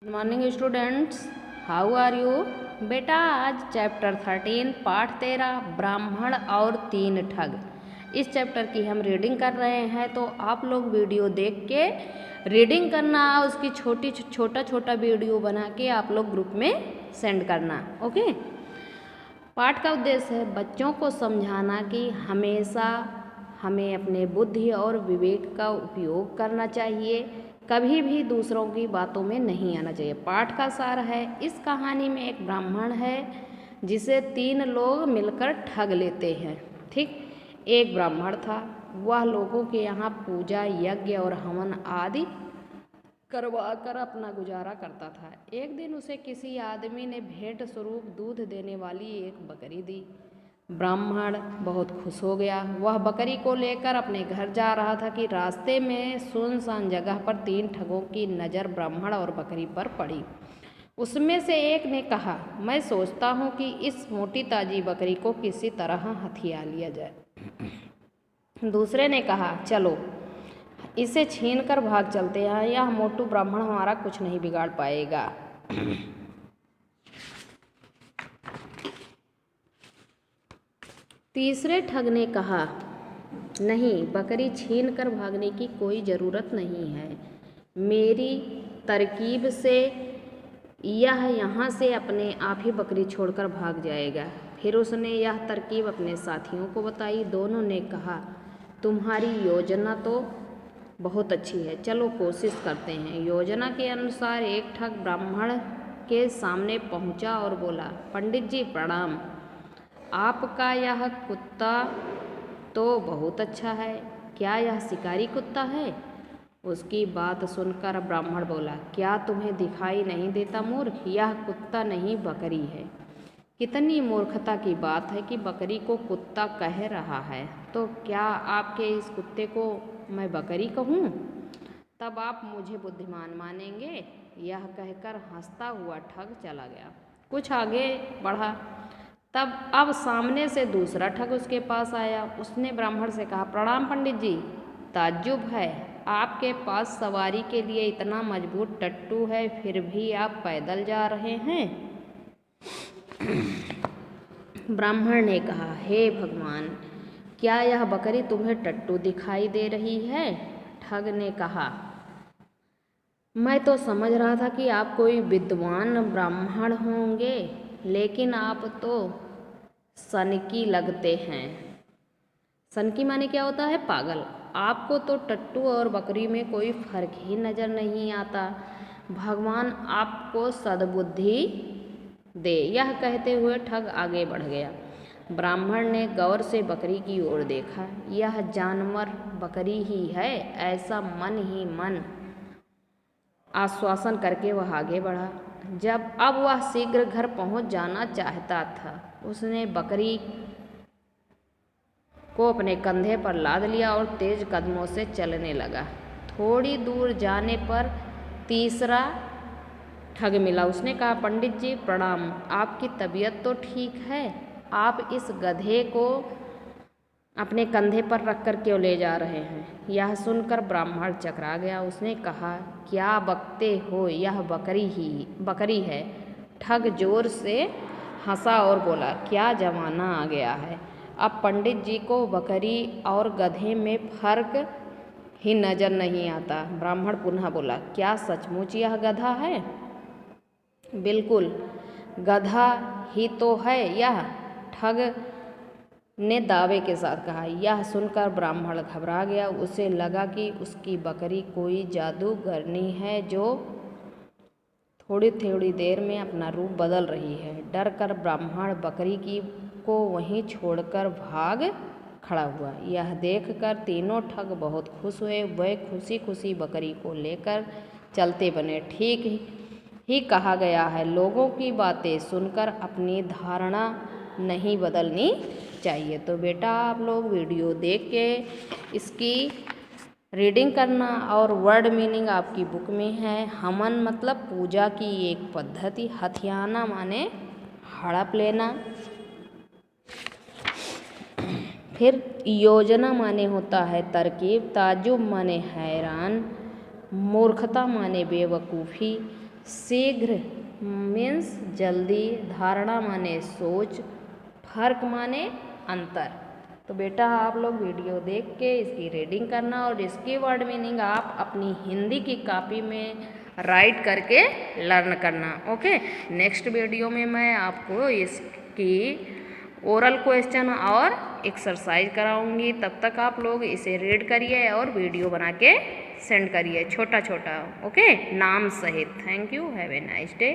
Good morning students, how are you. बेटा आज chapter 13 पाठ 13 ब्राह्मण और तीन ठग, इस चैप्टर की हम रीडिंग कर रहे हैं। तो आप लोग वीडियो देख के रीडिंग करना, उसकी छोटा वीडियो बना के आप लोग ग्रुप में सेंड करना। ओके। पाठ का उद्देश्य है बच्चों को समझाना कि हमेशा हमें अपने बुद्धि और विवेक का उपयोग करना चाहिए, कभी भी दूसरों की बातों में नहीं आना चाहिए। पाठ का सार है, इस कहानी में एक ब्राह्मण है जिसे तीन लोग मिलकर ठग लेते हैं। ठीक, एक ब्राह्मण था, वह लोगों के यहाँ पूजा यज्ञ और हवन आदि करवा कर अपना गुजारा करता था। एक दिन उसे किसी आदमी ने भेंट स्वरूप दूध देने वाली एक बकरी दी। ब्राह्मण बहुत खुश हो गया। वह बकरी को लेकर अपने घर जा रहा था कि रास्ते में सुनसान जगह पर तीन ठगों की नज़र ब्राह्मण और बकरी पर पड़ी। उसमें से एक ने कहा, मैं सोचता हूँ कि इस मोटी ताजी बकरी को किसी तरह हथिया लिया जाए। दूसरे ने कहा, चलो इसे छीन कर भाग चलते हैं, यह मोटू ब्राह्मण हमारा कुछ नहीं बिगाड़ पाएगा। तीसरे ठग ने कहा, नहीं, बकरी छीन कर भागने की कोई ज़रूरत नहीं है, मेरी तरकीब से यह यहाँ से अपने आप ही बकरी छोड़कर भाग जाएगा। फिर उसने यह तरकीब अपने साथियों को बताई। दोनों ने कहा, तुम्हारी योजना तो बहुत अच्छी है, चलो कोशिश करते हैं। योजना के अनुसार एक ठग ब्राह्मण के सामने पहुँचा और बोला, पंडित जी प्रणाम, आपका यह कुत्ता तो बहुत अच्छा है, क्या यह शिकारी कुत्ता है? उसकी बात सुनकर ब्राह्मण बोला, क्या तुम्हें दिखाई नहीं देता मूर्ख, यह कुत्ता नहीं बकरी है। कितनी मूर्खता की बात है कि बकरी को कुत्ता कह रहा है, तो क्या आपके इस कुत्ते को मैं बकरी कहूँ? तब आप मुझे बुद्धिमान मानेंगे। यह कहकर हंसता हुआ ठग चला गया। कुछ आगे बढ़ा, तब अब सामने से दूसरा ठग उसके पास आया। उसने ब्राह्मण से कहा, प्रणाम पंडित जी, ताज्जुब है, आपके पास सवारी के लिए इतना मजबूत टट्टू है, फिर भी आप पैदल जा रहे हैं। ब्राह्मण ने कहा, हे भगवान, क्या यह बकरी तुम्हें टट्टू दिखाई दे रही है? ठग ने कहा, मैं तो समझ रहा था कि आप कोई विद्वान ब्राह्मण होंगे, लेकिन आप तो सनकी लगते हैं। सनकी माने क्या होता है? पागल। आपको तो टट्टू और बकरी में कोई फर्क ही नज़र नहीं आता। भगवान आपको सद्बुद्धि दे। यह कहते हुए ठग आगे बढ़ गया। ब्राह्मण ने गौर से बकरी की ओर देखा। यह जानवर बकरी ही है, ऐसा मन ही मन आश्वासन करके वह आगे बढ़ा। जब अब वह शीघ्र घर पहुंच जाना चाहता था, उसने बकरी को अपने कंधे पर लाद लिया और तेज कदमों से चलने लगा। थोड़ी दूर जाने पर तीसरा ठग मिला। उसने कहा, पंडित जी प्रणाम, आपकी तबीयत तो ठीक है, आप इस गधे को अपने कंधे पर रखकर क्यों ले जा रहे हैं? यह सुनकर ब्राह्मण चकरा गया। उसने कहा, क्या बकते हो, यह बकरी है। ठग जोर से हंसा और बोला, क्या जमाना आ गया है, अब पंडित जी को बकरी और गधे में फर्क ही नजर नहीं आता। ब्राह्मण पुनः बोला, क्या सचमुच यह गधा है? बिल्कुल गधा ही तो है यह, ठग ने दावे के साथ कहा। यह सुनकर ब्राह्मण घबरा गया। उसे लगा कि उसकी बकरी कोई जादूगरनी है जो थोड़ी थोड़ी देर में अपना रूप बदल रही है। डर कर ब्राह्मण बकरी को वहीं छोड़कर भाग खड़ा हुआ। यह देखकर तीनों ठग बहुत खुश हुए। वे खुशी खुशी बकरी को लेकर चलते बने। ठीक ही कहा गया है, लोगों की बातें सुनकर अपनी धारणा नहीं बदलनी चाहिए। तो बेटा आप लोग वीडियो देख के इसकी रीडिंग करना, और वर्ड मीनिंग आपकी बुक में है। हवन मतलब पूजा की एक पद्धति, हथियाना माने हड़प लेना, फिर योजना माने होता है तरकीब, ताज्जुब माने हैरान, मूर्खता माने बेवकूफ़ी, शीघ्र मीन्स जल्दी, धारणा माने सोच, फर्क माने अंतर। तो बेटा आप लोग वीडियो देख के इसकी रीडिंग करना और इसकी वर्ड मीनिंग आप अपनी हिंदी की कॉपी में राइट करके लर्न करना। ओके, नेक्स्ट वीडियो में मैं आपको इसकी ओरल क्वेश्चन और एक्सरसाइज कराऊंगी। तब तक आप लोग इसे रीड करिए और वीडियो बना के सेंड करिए छोटा छोटा। ओके, नाम सहित। Thank you, have a nice day.